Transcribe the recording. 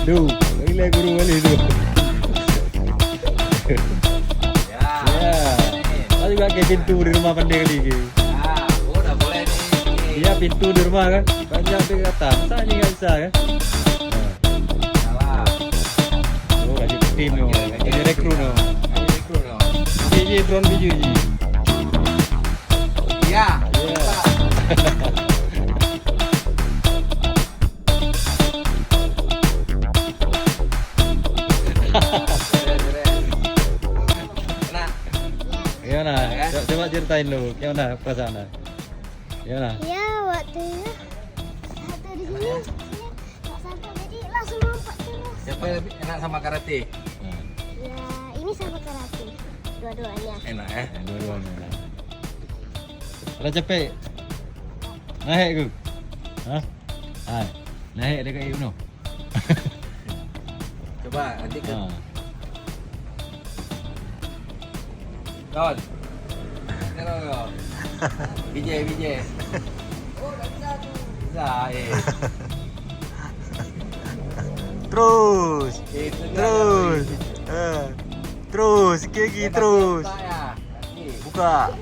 Duh, relay guru balik tu. Ya. Ya. Ada juga kayak pintu di rumah pandai kali ke. Oh, dah boleh nih. Iya pintu di rumah kan. Banyak di atas. Masa ni nggak bisa kan? Salah. Oh, gaji tim no. Gaji rekrut no. Ayo rekrut dong. Biji drone biji. Iya. Ya. Kena. Gimana? Coba ceritain lu. Gimana perasaannya? Gimana? Ya waktu di sini nggak sampai jadi langsung lompat terus. Siapa yang lebih enak sama karate? Ya ini sama karate dua-duanya. Enak ya. Dua-duanya. Ada cepet. Naik ke? Hah? Hai. Naik dekat Yuno. Coba nanti ke Ha. Don. Terus. Vijay. Oh, dah bisa tu. Bisa, Terus. Itu dia. Terus. Terus, sikit lagi terus. Tak ya. Nanti. Buka.